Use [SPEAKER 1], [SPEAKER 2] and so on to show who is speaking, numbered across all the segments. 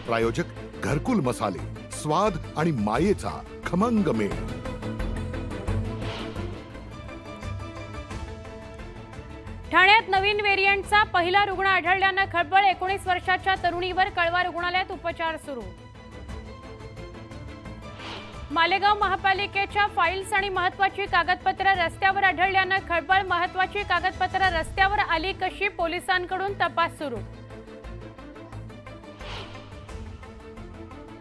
[SPEAKER 1] प्रायोजक घरकुल मसाले, स्वाद आणि मायेचा खमंग मेळ।
[SPEAKER 2] ठाण्यात नवीन व्हेरियंटचा पहिला रुग्ण आढळल्यानं खळबळ। 19 वर्षाच्या तरुणीवर कळवा रुग्णालयात उपचार सुरू। मालेगाव महापालिकेच्या फाईल्स आणि महत्त्वाची कागदपत्रे रस्त्यावर आढळल्यानं खळबळ। महत्त्वाची कागदपत्रे रस्त्यावर आली कशी, पोलिसांकडून तपास सुरू।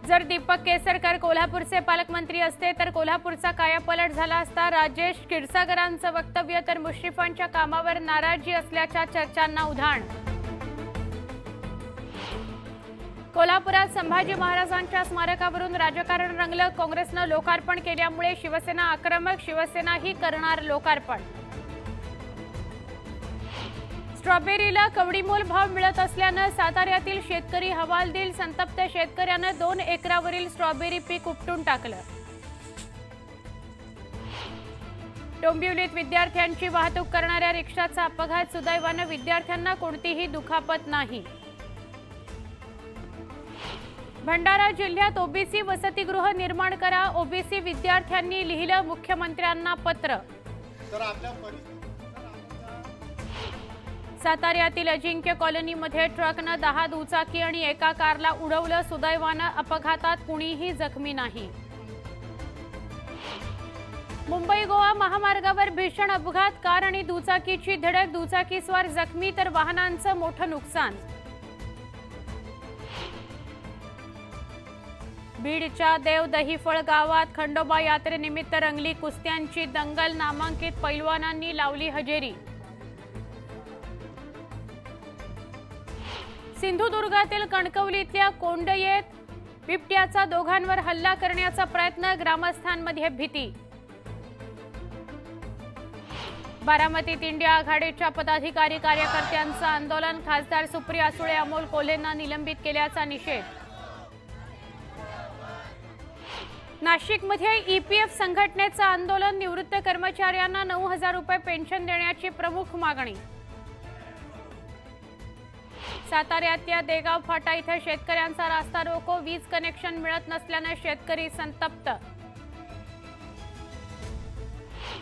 [SPEAKER 2] जर दीपक केसरकर कोल्हापूरचे पालकमंत्री असते तर कोल्हापूरचा कायापालट झाला असता। राजेश क्षीरसागरांचं वक्तव्य तर मुश्रीफांच्या कामावर नाराजी असल्याच्या चर्चांना उधाण। कोल्हापुरात संभाजी महाराजांच्या स्मारकावरून राजकारण रंगलं। काँग्रेसनं लोकार्पण केल्यामुळे शिवसेना आक्रमक, शिवसेनाही करणार लोकार्पण। स्ट्रॉबेरीला कवडीमोल भाव मिळत असल्यानं साताऱ्यातील शेतकरी हवालदिल। संतप्त शेतकऱ्यानं 2 एकरावरील स्ट्रॉबेरी पीक उपटून टाकलं। डोंबिवलीत विद्यार्थ्यांची वाहतूक करणाऱ्या रिक्षाचा अपघात। सुदैवानं विद्यार्थ्यांना कोणतीही दुखापत नाही। भंडारा जिल्ह्यात ओबीसी वसतिगृह निर्माण करा, ओबीसी विद्यार्थ्यांनी लिहिलं मुख्यमंत्र्यांना पत्र। साताऱ्यातील अजिंक्य कॉलनीमध्ये ट्रकनं 10 दुचाकी आणि एका कारला उडवलं। सुदैवानं अपघातात कुणीही जखमी नाही। मुंबई गोवा महामार्गावर भीषण अपघात, कार आणि दुचाकीची धडक। दुचाकीस्वार जखमी तर वाहनांचं मोठं नुकसान। बीडच्या देवदहीफळ गावात खंडोबा यात्रेनिमित्त रंगली कुस्त्यांची दंगल। नामांकित पैलवानांनी लावली हजेरी। सिंधुदुर्गातील कणकवलीतल्या कोंडयेत बिबट्याचा दोघांवर हल्ला करण्याचा प्रयत्न, ग्रामस्थांमध्ये भीती। बारामतीत इंडिया आघाडीच्या पदाधिकारी कार्यकर्त्यांचं आंदोलन, खासदार सुप्रिया सुळे, अमोल कोल्हेंना निलंबित केल्याचा निषेध। नाशिकमध्ये ईपीएफ संघटनेचं आंदोलन, निवृत्त कर्मचाऱ्यांना 9,000 रुपये पेन्शन देण्याची प्रमुख मागणी। साताऱ्यातल्या देगाव फाटा इथं शेतकऱ्यांचा रास्ता रोको, वीज कनेक्शन मिळत नसल्यानं शेतकरी संतप्त।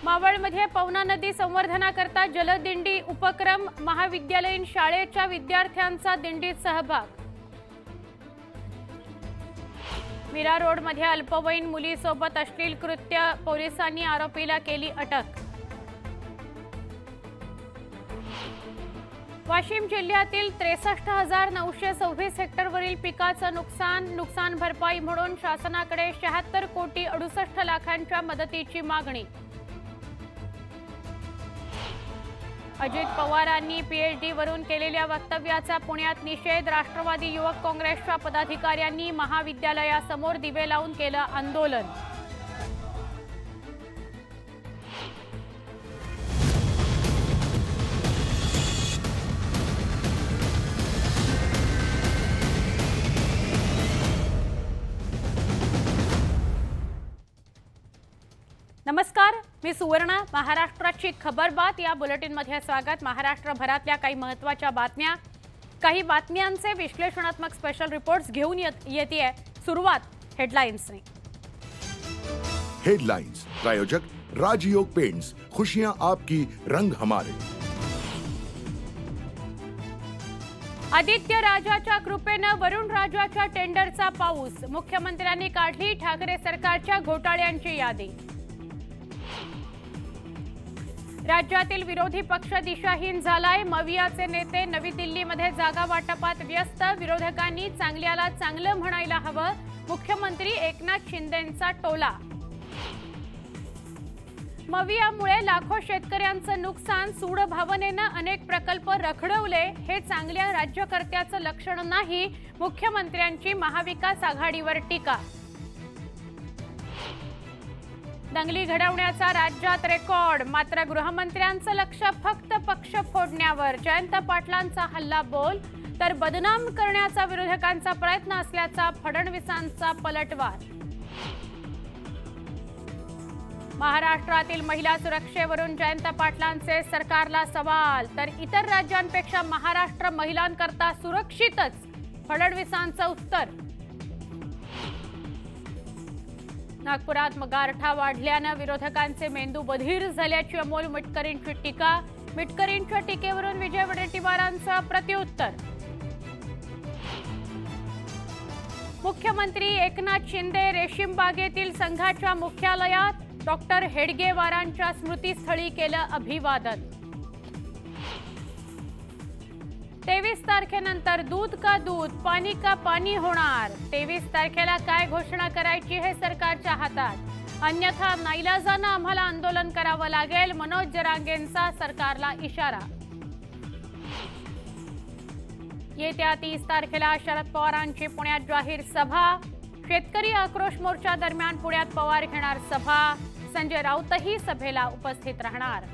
[SPEAKER 2] मावळमध्ये पवना नदी संवर्धनाकरता जलदिंडी उपक्रम, महाविद्यालयीन शाळेच्या विद्यार्थ्यांचा दिंडीत सहभाग। मीरा रोडमध्ये अल्पवयीन मुलीसोबत अश्लील कृत्य, पोलिसांनी आरोपीला केली अटक। वाशिम जिल्ह्यातील 63,926 हेक्टरवरील पिकाचं नुकसान भरपाई म्हणून शासनाकडे 76 कोटी 68 लाखांच्या मदतीची मागणी। अजित पवारांनी पीएचडी वरून केलेल्या वक्तव्याचा पुण्यात निषेध। राष्ट्रवादी युवक काँग्रेसच्या पदाधिकाऱ्यांनी महाविद्यालयासमोर दिवे लावून केलं आंदोलन। नमस्कार, मी सुवर्णा। महाराष्ट्राची खबरबात या बुलेटिनमध्ये स्वागत। महाराष्ट्रभरातल्या काही महत्त्वाच्या बातम्या, काही बातम्यांचे विश्लेषणात्मक स्पेशल रिपोर्ट्स घेऊन येते। सुरुवात हेडलाइन्सने।
[SPEAKER 1] हेडलाइन्स प्रायोजक राजयोग पेंट्स, खुशियां आपकी, रंग हमारे।
[SPEAKER 2] आदित्य राजाच्या कृपेनं वरुण राजाच्या टेंडरचा पाऊस, मुख्यमंत्र्यांनी काढली ठाकरे सरकारच्या घोटाळ्यांची यादी। राज्यातील विरोधी पक्ष दिशाहीन झालाय, मवियाचे नेते नवी दिल्लीमध्ये जागा वाटपात व्यस्त। विरोधकांनी चांगल्याला चांगलं म्हणायला हवं, मुख्यमंत्री एकनाथ शिंदेंचा टोला। मवियामुळे लाखो शेतकऱ्यांचं नुकसान, सूड भावनेनं अनेक प्रकल्प रखडवले, हे चांगल्या राज्यकर्त्याचं लक्षण नाही, मुख्यमंत्र्यांची महाविकास आघाडीवर टीका। दंगली घडवण्याचा राज्यात रेकॉर्ड, मात्र गृहमंत्र्यांचं लक्ष फक्त पक्ष फोडण्यावर। जयंत पाटलांचा हल्ला बोल तर बदनाम करण्याचा विरोधकांचा प्रयत्न असल्याचा फडणवीसांचा पलटवार। महाराष्ट्रातील महिला सुरक्षेवरून जयंत पाटलांचे सरकारला सवाल, तर इतर राज्यांपेक्षा महाराष्ट्र महिलांकरता सुरक्षितच, फडणवीसांचं उत्तर। नागपुरात गारठा वाढल्यानं विरोधकांचे मेंदू बधीर झाल्याची अमोल मिटकरींची टीका. मिटकरींच्या टीकेवरून विजय वडेट्टीवारांचं प्रत्युत्तर. मुख्यमंत्री एकनाथ शिंदे रेशीम बागेतील संघाच्या मुख्यालयात डॉक्टर हेडगेवारांच्या स्मृतीस्थळी केलं अभिवादन. 23 तारखेनंतर दूध का दूध, पाणी का पाणी होणार. 23 तारखेला काय घोषणा करायची हे सरकारच्या हातात, अन्यथा नाईलाजानं आम्हाला आंदोलन करावं लागेल. मनोज जरांगेंचा सरकारला इशारा. येत्या 30 तारखेला शरद पवारांची पुण्यात जाहीर सभा. शेतकरी आक्रोश मोर्चा दरम्यान पुण्यात पवार घेणार सभा. संजय राऊतही सभेला उपस्थित राहणार.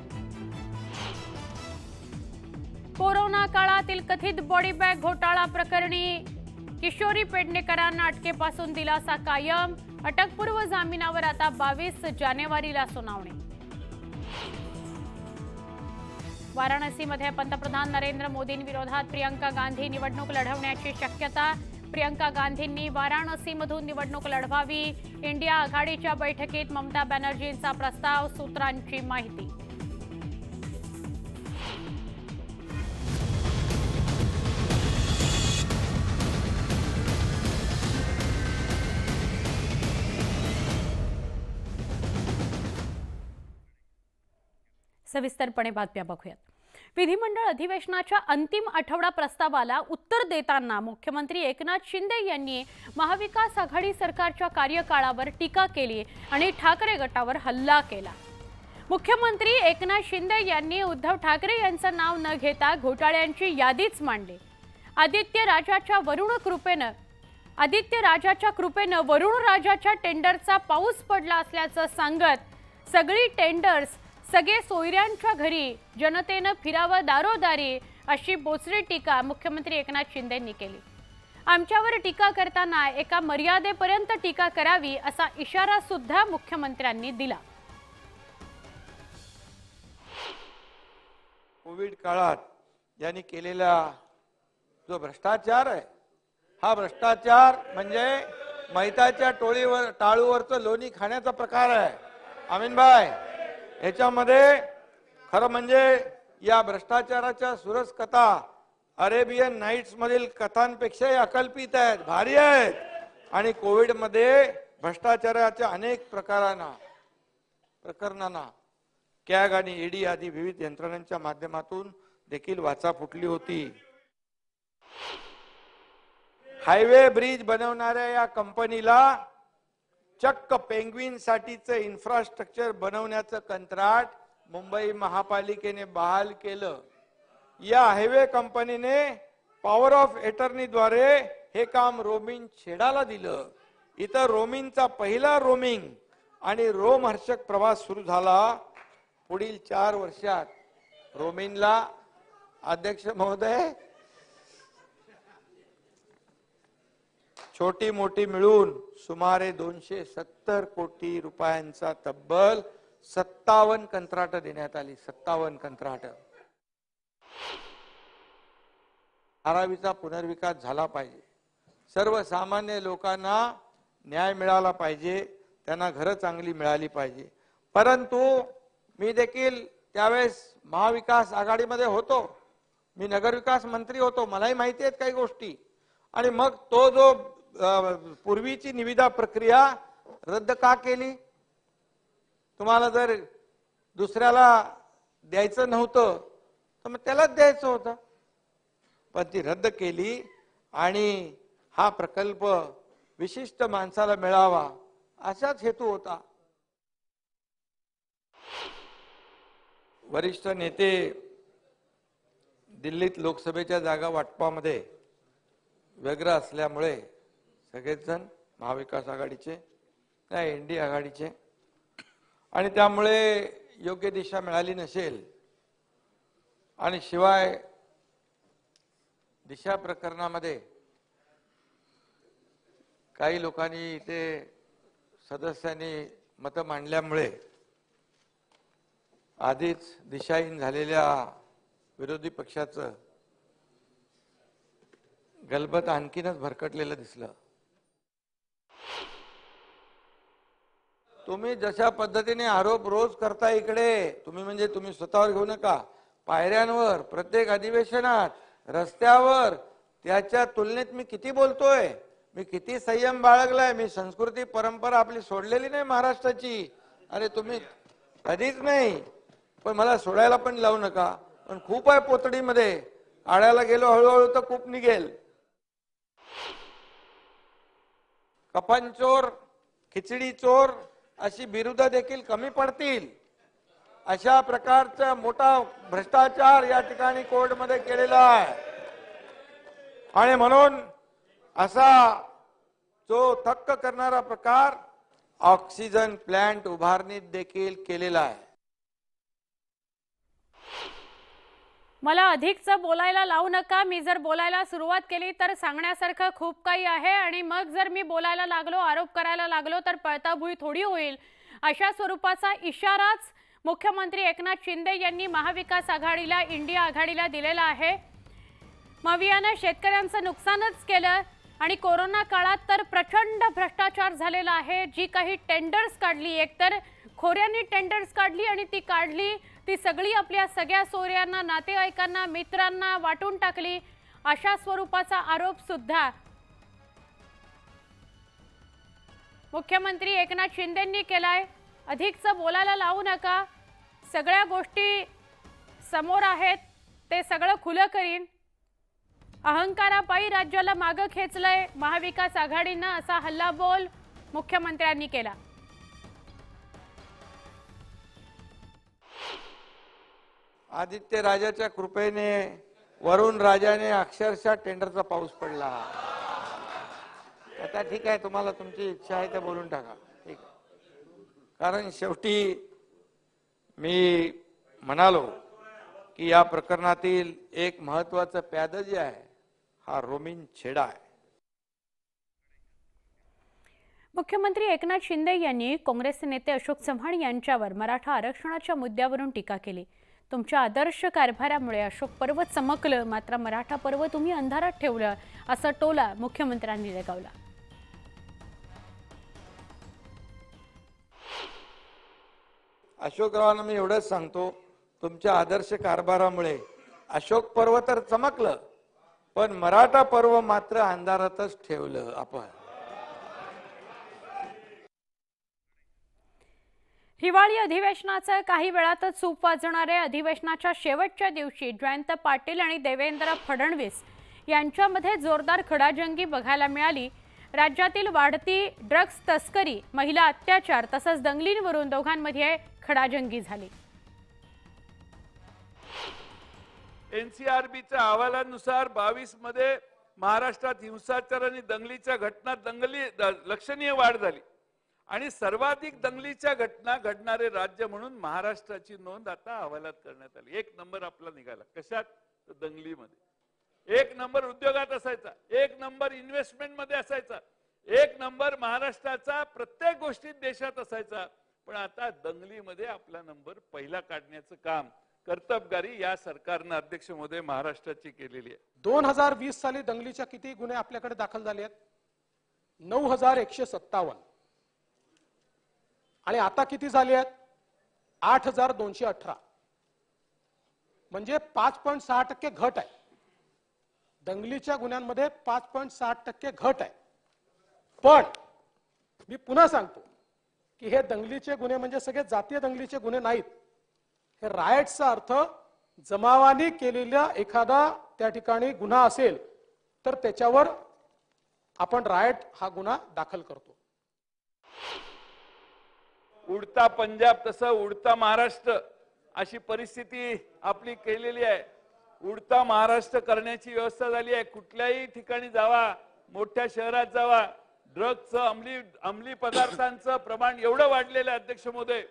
[SPEAKER 2] कोरोना काळातील कथित बॉडी बॅग घोटाळा प्रकरणी किशोरी पेडणेकरांना अटकेपासून दिलासा कायम. अटकपूर्व जामिनावर आता 22 जानेवारीला सुनावणी. वाराणसीमध्ये पंतप्रधान नरेंद्र मोदींविरोधात प्रियंका गांधी निवडणूक लढवण्याची शक्यता. प्रियंका गांधींनी वाराणसीमधून निवडणूक लढवावी. इंडिया आघाडीच्या बैठकीत ममता बॅनर्जींचा प्रस्ताव. सूत्रांची माहिती. सविस्तरपणे बातम्या बघूयात. विधिमंडळ अधिवेशनाच्या अंतिम आठवडा प्रस्तावाला उत्तर देताना मुख्यमंत्री एकनाथ शिंदे यांनी महाविकास आघाडी सरकारच्या कार्यकाळावर टीका केली आणि ठाकरे गटावर हल्ला केला. मुख्यमंत्री एकनाथ शिंदे यांनी उद्धव ठाकरे यांचं नाव न घेता घोटाळ्यांची यादीच मांडली. आदित्य राजाच्या कृपेनं वरुण राजाच्या टेंडरचा पाऊस पडला असल्याचं सांगत सगळी टेंडर्स सगळे सोयऱ्यांच्या घरी, जनतेनं फिरावं दारोदारी, अशी बोचरी टीका मुख्यमंत्री एकनाथ शिंदेंनी केली. आमच्यावर टीका करताना एका मर्यादेपर्यंत टीका करावी असा इशारा सुद्धा मुख्यमंत्र्यांनी दिला.
[SPEAKER 3] कोविड काळात यांनी केलेला जो भ्रष्टाचार आहे, हा भ्रष्टाचार म्हणजे मैताच्या टाळूवरचं लोणी खाण्याचा प्रकार आहे. अमीनभाई, याच्यामध्ये खरं म्हणजे या भ्रष्टाचाराच्या सुरस कथा अरेबियन नाईट्स मधील कथांपेक्षाही अकल्पित आहेत, भारी आहेत. आणि कोविड मध्ये भ्रष्टाचाराच्या अनेक प्रकरणांना कॅग आणि ईडी आदी विविध यंत्रणांच्या माध्यमातून देखील वाचा फुटली होती. हायवे ब्रिज बनवणाऱ्या या कंपनीला चक्क पेंग्विन साठीचं इन्फ्रास्ट्रक्चर बनवण्याचं कंत्राट मुंबई महापालिकेने बहाल केलं. या हायवे कंपनीने पॉवर ऑफ अटर्नीद्वारे हे काम रोमिंग छेडाला दिलं. इथं रोमिंगचा पहिला रोमिंग आणि रोमहर्षक प्रवास सुरू झाला. पुढील 4 वर्षात रोमिंगला अध्यक्ष महोदय छोटी मोठी मिळून सुमारे 270 कोटी रुपयांचा तब्बल 57 कंत्राट देण्यात आली. 57 कंत्राट. धारावीचा पुनर्विकास झाला पाहिजे. सर्वसामान्य लोकांना न्याय मिळाला पाहिजे, त्यांना घरं चांगली मिळाली पाहिजे. परंतु मी देखील त्यावेळेस महाविकास आघाडीमध्ये होतो. मी नगरविकास मंत्री होतो. मलाही माहिती आहेत काही गोष्टी. आणि मग तो जो पूर्वीची निविदा प्रक्रिया रद्द का केली? तुम्हाला जर दुसऱ्याला द्यायचं नव्हतं तर मग त्यालाच द्यायचं होतं. पण ती रद्द केली आणि हा प्रकल्प विशिष्ट माणसाला मिळावा असाच हेतू होता. वरिष्ठ नेते दिल्लीत लोकसभेच्या जागा वाटपामध्ये व्यग्र असल्यामुळे सगळेच जण महाविकास आघाडीचे, एनडीए आघाडीचे, आणि त्यामुळे योग्य दिशा मिळाली नसेल. आणि शिवाय दिशा प्रकरणामध्ये काही लोकांनी इथे सदस्यांनी मतं मांडल्यामुळे आधीच दिशाहीन झालेल्या विरोधी पक्षाचं गलबत आणखीनच भरकटलेलं दिसलं. तुम्ही जशा पद्धतीने आरोप रोज करता इकडे, तुम्ही स्वतःवर घेऊ नका, पायऱ्यांवर, प्रत्येक अधिवेशनात, रस्त्यावर, त्याच्या तुलनेत मी किती बोलतोय, मी किती संयम बाळगलाय, मी संस्कृती परंपरा आपली सोडलेली नाही महाराष्ट्राची. अरे तुम्ही कधीच नाही, पण मला सोडायला पण लावू नका. पण खूप आहे पोतडीमध्ये, आळ्याला गेलो हळूहळू तर खूप निघेल. कपन चोर, खिचडी चोर अशी बिरुद देखील कमी पडतील. अशा प्रकारचा मोठा भ्रष्टाचार या ठिकाणी कोर्टमध्ये केलेला आहे. आणि म्हणून असा जो थक्क करणारा प्रकार ऑक्सिजन प्लांट उभारणीत देखील केलेला आहे.
[SPEAKER 2] मला अधिकच बोलायला लावू नका. मी जर बोलायला सुरुवात केली तर सांगण्यासारखं खूप काही आहे आणि मग जर मी बोलायला लागलो, आरोप करायला लागलो तर पळताभुई थोडी होईल. अशा स्वरूपाचा इशाराच मुख्यमंत्री एकनाथ शिंदे यांनी महाविकास आघाडीला, इंडिया आघाडीला दिलेला आहे. मवियाने शेतकऱ्यांचं नुकसानच केलं आणि कोरोना काळात तर प्रचंड भ्रष्टाचार झालेला आहे. जी काही टेंडर्स काढली, एकतर खोऱ्यांनी टेंडर्स काढली आणि ती सगळी आपल्या सगळ्या सोयऱ्यांना, नातेवाईकांना, मित्रांना वाटून टाकली. अशा स्वरूपाचा आरोप सुद्धा मुख्यमंत्री एकनाथ शिंदेंनी केलाय. अधिकच बोलायला लावू नका. सगळ्या गोष्टी समोर आहेत, ते सगळं खुलं करीन. अहंकारापायी राज्याला मागं खेचलंय महाविकास आघाडीनं, असा हल्लाबोल मुख्यमंत्र्यांनी केला.
[SPEAKER 3] आदित्य राजाच्या कृपेने, वरुण राजाने अक्षरशः टेंडरचा पाऊस पडला. आता ठीक आहे, तुम्हाला तुमची इच्छा आहे ते बोलून टाका, ठीक आहे. कारण शेवटी मी म्हणालो की या प्रकरणातील एक महत्वाचं प्याद जे आहे हा रोमिन छेडा आहे.
[SPEAKER 2] मुख्यमंत्री एकनाथ शिंदे यांनी काँग्रेसचे नेते अशोक चव्हाण यांच्यावर मराठा आरक्षणाच्या मुद्द्यावरून टीका केली. तुमच्या आदर्श कारभारामुळे अशोक पर्व चमकलं, मात्र मराठा पर्व तुम्ही अंधारात ठेवलं, असा टोला मुख्यमंत्र्यांनी लगावला.
[SPEAKER 3] अशोकरावांना मी एवढंच सांगतो, तुमच्या आदर्श कारभारामुळे अशोक पर्व तर चमकलं, पण मराठा पर्व मात्र अंधारातच ठेवलं आपण.
[SPEAKER 2] हिवाळी अधिवेशनाचं काही वेळातच सूप वाजणार आहे. अधिवेशनाच्या शेवटच्या दिवशी जयंत पाटील आणि देवेंद्र फडणवीस यांच्यामध्ये जोरदार खडाजंगी बघायला मिळाली. राज्यातील वाढती ड्रग्ज तस्करी, महिला अत्याचार तसंच दंगलींवरून दोघांमध्ये खडाजंगी झाली.
[SPEAKER 4] एनसीआरबीच्या अहवालानुसार 22 मध्ये महाराष्ट्रात हिंसाचार आणि दंगलीच्या घटना लक्षणीय वाढ झाली आणि सर्वाधिक दंगलीच्या घटना घडणारे राज्य म्हणून महाराष्ट्राची नोंद आता अहवालात करण्यात आली. 1 नंबर आपला निघाला. कशात? दंगलीमध्ये 1 नंबर उद्योगात असायचा, 1 नंबर इन्व्हेस्टमेंट मध्ये असायचा, 1 नंबर महाराष्ट्राचा प्रत्येक गोष्टीत देशात असायचा. पण आता दंगलीमध्ये आपला नंबर पहिला काढण्याचं काम कर्तबगारी या सरकारनं अध्यक्ष महोदय महाराष्ट्राची केलेली आहे.
[SPEAKER 5] 2020 साली दंगलीच्या किती गुन्हे आपल्याकडे दाखल झाले आहेत? 9157. आणि आता किती झाले आहेत? 8218. म्हणजे 5.6% घट आहे. दंगलीच्या गुन्ह्यांमध्ये 5.6% घट आहे. पण मी पुन्हा सांगतो की हे दंगलीचे गुन्हे म्हणजे सगळे जातीय दंगलीचे गुन्हे नाहीत. हे रायट्सचा अर्थ जमावाने केलेला एखादा त्या ठिकाणी गुन्हा असेल तर त्याच्यावर आपण रायट हा गुन्हा दाखल करतो.
[SPEAKER 4] उडता पंजाब तसं उडता महाराष्ट्र अशी परिस्थिती आपली केलेली आहे. उडता महाराष्ट्र करण्याची व्यवस्था झाली आहे. कुठल्याही ठिकाणी जावा, मोठ्या शहरात जावा, ड्रग्जचं अंमली पदार्थांचं प्रमाण एवढं वाढलेलं आहे अध्यक्ष महोदय.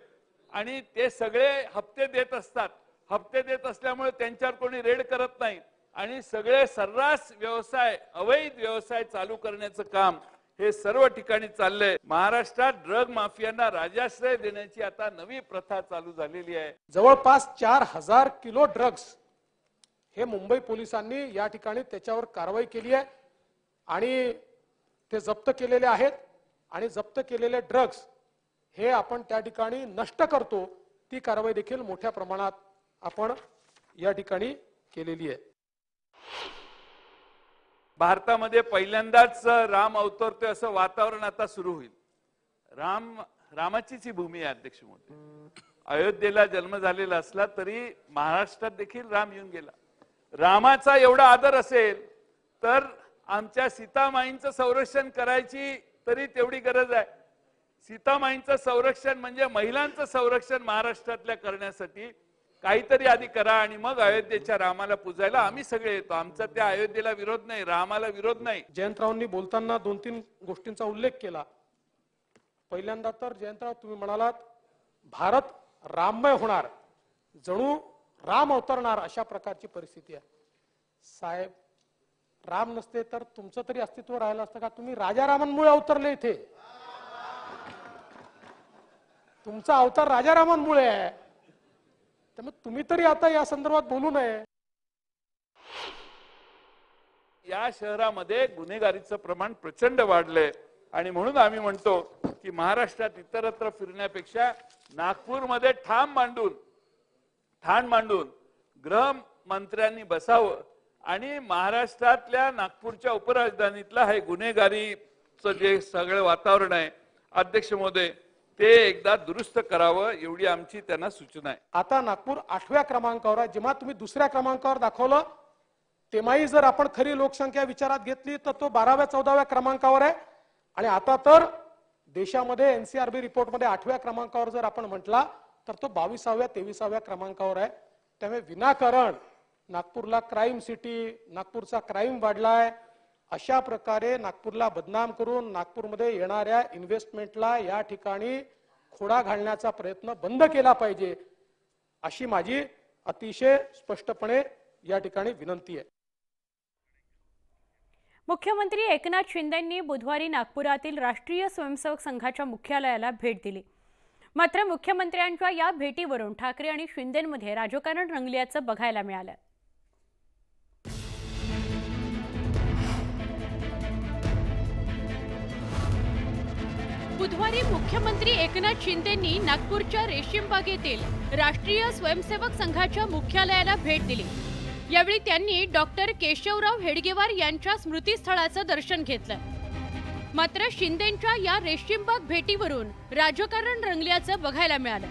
[SPEAKER 4] आणि ते सगळे हप्ते देत असतात. हप्ते देत असल्यामुळे त्यांच्यावर कोणी रेड करत नाही आणि सगळे सर्रास व्यवसाय, अवैध व्यवसाय चालू करण्याचं काम हे सर्व ठिकाणी चाललंय. महाराष्ट्रात ड्रग माफियांना राजाश्रय देण्याची आता नवी प्रथा चालू झालेली आहे.
[SPEAKER 5] जवळपास 4000 किलो ड्रग्ज हे मुंबई पोलिसांनी या ठिकाणी त्याच्यावर कारवाई केली आहे आणि ते जप्त केलेले आहेत. आणि जप्त केलेले ड्रग्ज हे आपण त्या ठिकाणी नष्ट करतो, ती कारवाई देखील मोठ्या प्रमाणात आपण या ठिकाणी केलेली आहे.
[SPEAKER 4] भारतामध्ये पहिल्यांदाच राम अवतरतोय असं वातावरण आता सुरू होईल. रामाचीच ही भूमी आहे अध्यक्ष महोदय. अयोध्येला जन्म झालेला असला तरी महाराष्ट्रात देखील राम येऊन गेला. रामाचा एवढा आदर असेल तर आमच्या सीतामाईंचं संरक्षण करायची तरी तेवढी गरज आहे. सीतामाईंचं संरक्षण म्हणजे महिलांचं संरक्षण महाराष्ट्रातल्या करण्यासाठी काहीतरी आधी करा आणि मग अयोध्येच्या रामाला पूजायला आम्ही सगळे येतो. आमचा त्या अयोध्येला विरोध नाही, रामाला विरोध नाही.
[SPEAKER 5] जयंतरावांनी बोलताना 2-3 गोष्टींचा उल्लेख केला. पहिल्यांदा तर जयंतराव तुम्ही म्हणालात भारत राममय होणार, जणू राम अवतरणार अशा प्रकारची परिस्थिती आहे. साहेब, राम नसते तर तुमचं तरी अस्तित्व राहिलं असतं का? तुम्ही राजारामांमुळे अवतरले इथे. तुमचा अवतार राजारामांमुळे आहे. त्यामुळे तुम्ही तरी आता या संदर्भात बोलू नये.
[SPEAKER 4] या शहरामध्ये गुन्हेगारीचं प्रमाण प्रचंड वाढलंय आणि म्हणून आम्ही म्हणतो की महाराष्ट्रात इतरत्र फिरण्यापेक्षा नागपूरमध्ये ठाण मांडून गृहमंत्र्यांनी बसावं आणि महाराष्ट्रातल्या नागपूरच्या उपराजधानीतलं हे गुन्हेगारीचं जे सगळं वातावरण आहे अध्यक्ष महोदय ते एकदा दुरुस्त करावं एवढी आमची त्यांना सूचना आहे.
[SPEAKER 5] आता नागपूर 8व्या क्रमांकावर आहे. जेव्हा तुम्ही 2ऱ्या क्रमांकावर दाखवलं तेव्हाही जर आपण खरी लोकसंख्या विचारात घेतली तर तो 12व्या-14व्या क्रमांकावर आहे. आणि आता तर देशामध्ये एनसीआरबी रिपोर्टमध्ये 8व्या क्रमांकावर जर आपण म्हटला तर तो 22व्या-23व्या क्रमांकावर आहे. त्यामुळे विनाकारण नागपूरला क्राईम सिटी, नागपूरचा क्राईम वाढलाय, अशा प्रकारे नागपूरला बदनाम करून नागपूरमध्ये येणाऱ्या इन्व्हेस्टमेंटला या ठिकाणी खोडा घालण्याचा प्रयत्न बंद केला पाहिजे, अशी माझी अतिशय स्पष्टपणे या ठिकाणी विनंती आहे.
[SPEAKER 2] मुख्यमंत्री एकनाथ शिंदेंनी बुधवारी नागपुरातील राष्ट्रीय स्वयंसेवक संघाच्या मुख्यालयाला भेट दिली. मात्र मुख्यमंत्र्यांच्या या भेटीवरून ठाकरे आणि शिंदेंमध्ये राजकारण रंगल्याचं बघायला मिळालं. बुधवारी मुख्यमंत्री एकनाथ शिंदेंनी नागपूरच्या रेशीमबागेतील राष्ट्रीय स्वयंसेवक संघाच्या मुख्यालयाला भेट दिली. यावेळी त्यांनी डॉक्टर केशवराव हेडगेवार यांच्या स्मृतीस्थळाचं दर्शन घेतलं. मात्र शिंदेंच्या या रेशीमबाग भेटीवरून राजकारण रंगल्याचं बघायला मिळालं.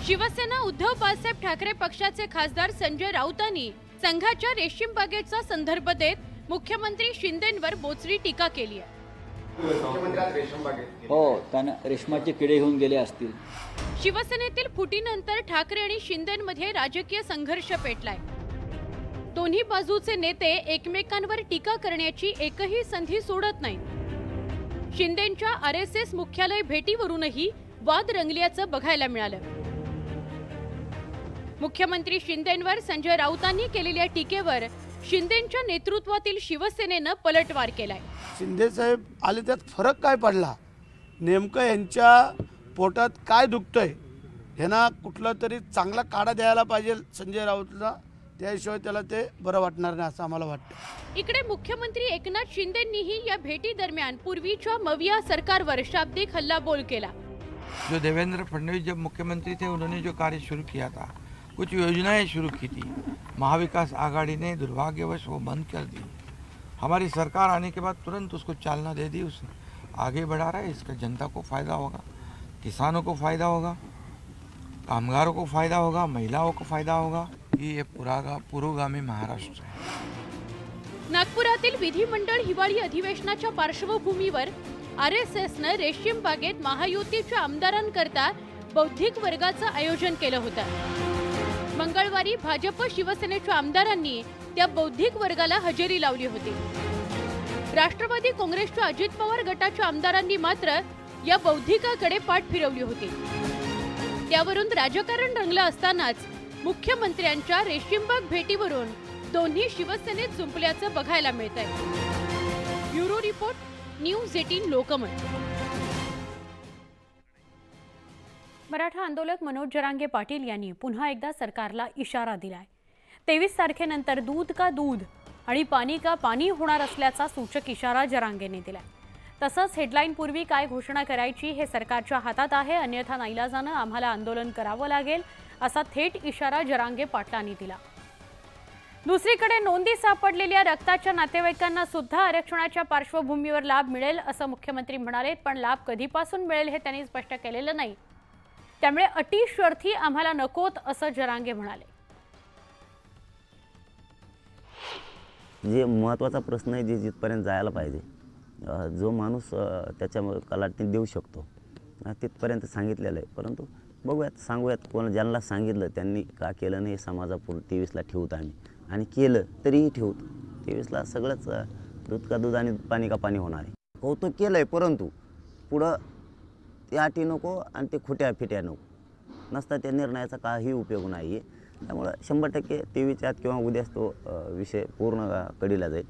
[SPEAKER 2] शिवसेना उद्धव बाळासाहेब ठाकरे पक्षाचे खासदार संजय राऊतांनी संघाच्या रेशीमबागेचा संदर्भ देत मुख्यमंत्री शिंदेंवर बोचरी टीका केली आहे.
[SPEAKER 6] हो, त्यांना रेशमाचे किडे घेऊन गेले असतील.
[SPEAKER 2] शिवसेनेतील फुटीनंतर ठाकरे आणि शिंदेंमध्ये राजकीय संघर्ष पेटलाय. दोन्ही बाजूचे नेते एकमेकांवर टीका करण्याची एकही संधी सोडत नाहीत. शिंदेंच्या आरएसएस मुख्यालय भेटीवरूनही वाद रंगल्याचं बघायला मिळालं. मुख्यमंत्री शिंदेंवर संजय राऊतांनी केलेल्या टीकेवर शिंदेंच्या नेतृत्वातील शिवसेनेनं पलटवार केलाय.
[SPEAKER 7] शिंदे साहेब आले त्यात फरक काय पडला? नेमकं यांच्या पोटात काय दुखतंय? ह्यांना कुठला तरी चांगला काढा द्यायला पाहिजे संजय राऊतला, त्याशिवाय त्याला ते बरं वाटणार नाही असं आम्हाला वाटतं.
[SPEAKER 2] इकडे मुख्यमंत्री एकनाथ शिंदेंनीही या भेटी दरम्यान पूर्वीच्या मविया सरकारवर शाब्दिक हल्लाबोल केला.
[SPEAKER 8] जो देवेंद्र फडणवीस जब मुख्यमंत्री थे उन्होंने जो कार्य शुरू किया था, कुछ योजनाएं शुरू की थी, महाविकास आघाड़ी ने दुर्भाग्यवश वो बंद कर दी. हमारी सरकार आने के बाद तुरंत उसको चालना दे दी, उसे आगे बढ़ा रहा है. इसका जनता को फ़ायदा होगा, किसानों को फ़ायदा होगा, कामगारों को फ़ायदा होगा, महिलाओं को फ़ायदा होगा. ये पुरोगामी महाराष्ट्र है.
[SPEAKER 2] नागपुरातील विधिमंडळ हिवाळी अधिवेशनाच्या पार्श्वभूमीवर आरएसएसनं रेशीम बागेत महायुतीच्या आमदारांकरता बौद्धिक वर्गाचं आयोजन केलं होतं. मंगळवारी भाजप शिवसेनेच्या आमदारांनी त्या बौद्धिक वर्गाला हजेरी लावली होती. राष्ट्रवादी काँग्रेसच्या अजित पवार गटाच्या आमदारांनी मात्र या बौद्धिकाकडे पाठ फिरवली होती. त्यावरून राजकारण रंगलं असतानाच मुख्यमंत्र्यांच्या रेशीमबाग भेटीवरून दोन्ही शिवसेनेत जुंपल्याचं बघायला मिळतंय. Bureau report, news 18 Lokmat. Maratha आंदोलक मनोज जरांगे पाटील यांनी पुन्हा एकदा सरकारला इशारा दिलाय. 23 तारखेनंतर दूध का दूध आणि पाणी का पाणी होणार असल्याचा सूचक इशारा जरांगेने दिलाय. तसंच हेडलाईनपूर्वी काय घोषणा करायची हे सरकारच्या हातात आहे, अन्यथा नाईलाजानं आम्हाला आंदोलन करावं लागेल, असा थेट इशारा जरांगे पाटलांनी दिला. दुसरीकडे नोंदी सापडलेल्या रक्ताच्या नातेवाईकांना सुद्धा आरक्षणाच्या पार्श्वभूमीवर लाभ मिळेल असं मुख्यमंत्री म्हणाले. पण लाभ कधीपासून मिळेल हे त्यांनी स्पष्ट केलेलं नाही. त्यामुळे अटी शर्थी आम्हाला नकोत असं जरांगे म्हणाले.
[SPEAKER 9] जे महत्त्वाचा प्रश्न आहे, जे जिथपर्यंत जायला पाहिजे, जो माणूस त्याच्या कलाटणी देऊ शकतो तिथपर्यंत सांगितलेलं आहे. परंतु बघूयात, सांगूयात, कोण ज्यांना सांगितलं त्यांनी का केलं नाही. समाजापुढे 23ला ठेवत आम्ही, आणि केलं तरीही ठेवत. 23ला सगळंच दूध का दूध आणि पाणी का पाणी होणार आहे. कौतुक केलं आहे, परंतु पुढं ते अटी नको आणि ते खोट्या फिट्या नको. नसता त्या निर्णयाचा काही उपयोग नाही आहे. त्यामुळं 100% 23च्या आत किंवा उद्याच तो विषय पूर्ण कडीला जाईल.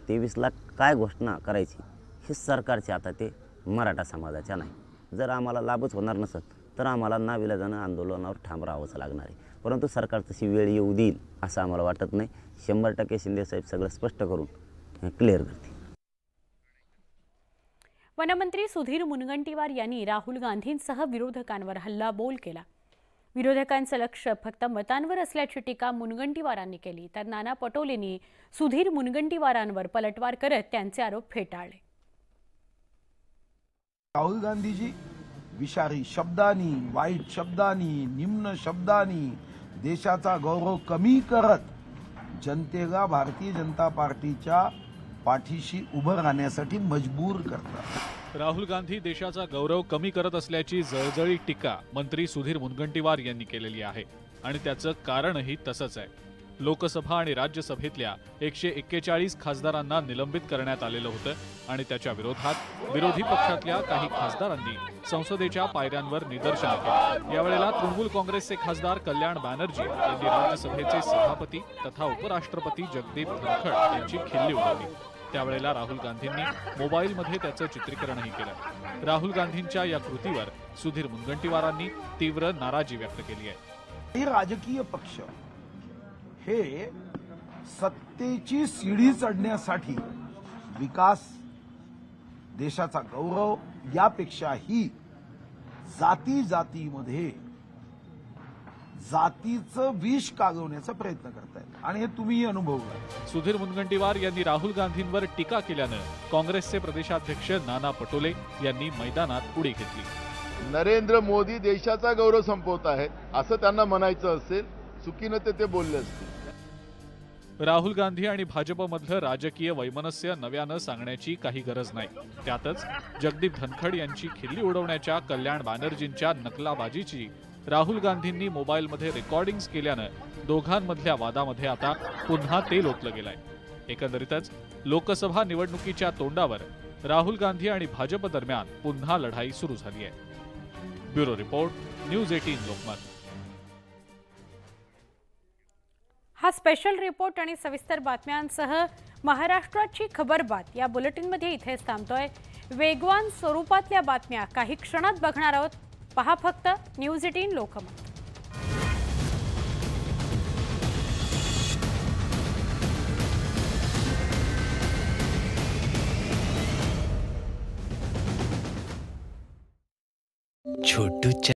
[SPEAKER 9] 23ला काय घोषणा करायची हे सरकारचे, आता ते मराठा समाजाच्या नाही. जर आम्हाला लाभच होणार नसत तर आम्हाला नाविलाजानं आंदोलनावर ठाम राहावंच लागणार आहे. परंतु सरकार तशी वेळ येऊ देईल असं आम्हाला वाटत नाही. 100% शिंदेसाहेब सगळं स्पष्ट करून क्लिअर करतील.
[SPEAKER 2] वनमंत्री सुधीर मुनगंटीवार यांनी राहुल गांधींसह विरोधकांवर हल्लाबोल केला. विरोधकांचं लक्ष फक्त मतांवर असल्याची टीका मुनगंटीवारांनी केली. तर नाना पटोलेंनी सुधीर मुनगंटीवारांवर पलटवार करत त्यांचे आरोप फेटाळले.
[SPEAKER 10] राहुल गांधीजी विषारी शब्दांनी, वाईट शब्दांनी, निम्न शब्दांनी देशाचा गौरव कमी करत जनतेला भारतीय जनता पार्टीच्या पाठीशी उभं राहण्यासाठी मजबूर करतात.
[SPEAKER 11] राहुल गांधी देशाचा गौरव कमी करत असल्याची जळजळी टीका मंत्री सुधीर मुनगंटीवार यांनी केलेली आहे. आणि त्याचं कारणही तसंच आहे. लोकसभा आणि राज्यसभेतल्या 141 खासदारांना निलंबित करण्यात आलेलं होतं आणि त्याच्या विरोधात विरोधी पक्षातल्या काही खासदारांनी संसदेच्या पायऱ्यांवर निदर्शनं केली. यावेळेला तृणमूल काँग्रेसचे खासदार कल्याण बॅनर्जी यांनी राज्यसभेचे सभापती तथा उपराष्ट्रपती जगदीप धनखड यांची खिल्ली उडवली. त्यावेळेला राहुल गांधींनी मोबाईलमध्ये त्याचं चित्रीकरणही केलं. राहुल गांधींच्या या कृतीवर सुधीर मुनगंटीवारांनी तीव्र नाराजी व्यक्त केली आहे.
[SPEAKER 10] हे राजकीय पक्ष हे सत्तेची सीडी चढण्यासाठी विकास, देशाचा गौरव यापेक्षाही जातीमध्ये जातीचं विष कागवण्याचा प्रयत्न करतायत आणि हे तुम्हीही अनुभवलं.
[SPEAKER 11] सुधीर मुनगंटीवार यांनी राहुल गांधींवर टीका केल्यानं काँग्रेसचे प्रदेशाध्यक्ष नाना पटोले यांनी मैदानात उडी घेतली.
[SPEAKER 12] नरेंद्र मोदी देशाचा गौरव संपवत आहेत असं त्यांना म्हणायचं असेल, चुकीनं ते बोलले असतील.
[SPEAKER 11] राहुल गांधी आणि भाजपमधलं राजकीय वैमनस्य नव्यानं सांगण्याची काही गरज नाही. त्यातच जगदीप धनखड यांची खिल्ली उडवण्याच्या कल्याण बॅनर्जींच्या नकलाबाजीची राहुल गांधींनी मोबाईलमध्ये रेकॉर्डिंग्स केल्यानं दोघांमधल्या वादामध्ये आता पुन्हा तेल ओतलं गेलंय. एकंदरीतच लोकसभा निवडणुकीच्या तोंडावर राहुल गांधी आणि भाजप दरम्यान पुन्हा लढाई सुरू झाली आहे. Bureau report, news 18 Lokmat.
[SPEAKER 2] हा स्पेशल रिपोर्ट आणि सविस्तर बातम्यांसह महाराष्ट्राची खबरबात या बुलेटिनमध्ये इथेच थांबतोय. वेगवान स्वरूपातल्या बातम्या काही क्षणात बघणार आहोत. पहा फक्त न्यूज 18 लोकमत.
[SPEAKER 13] छोटू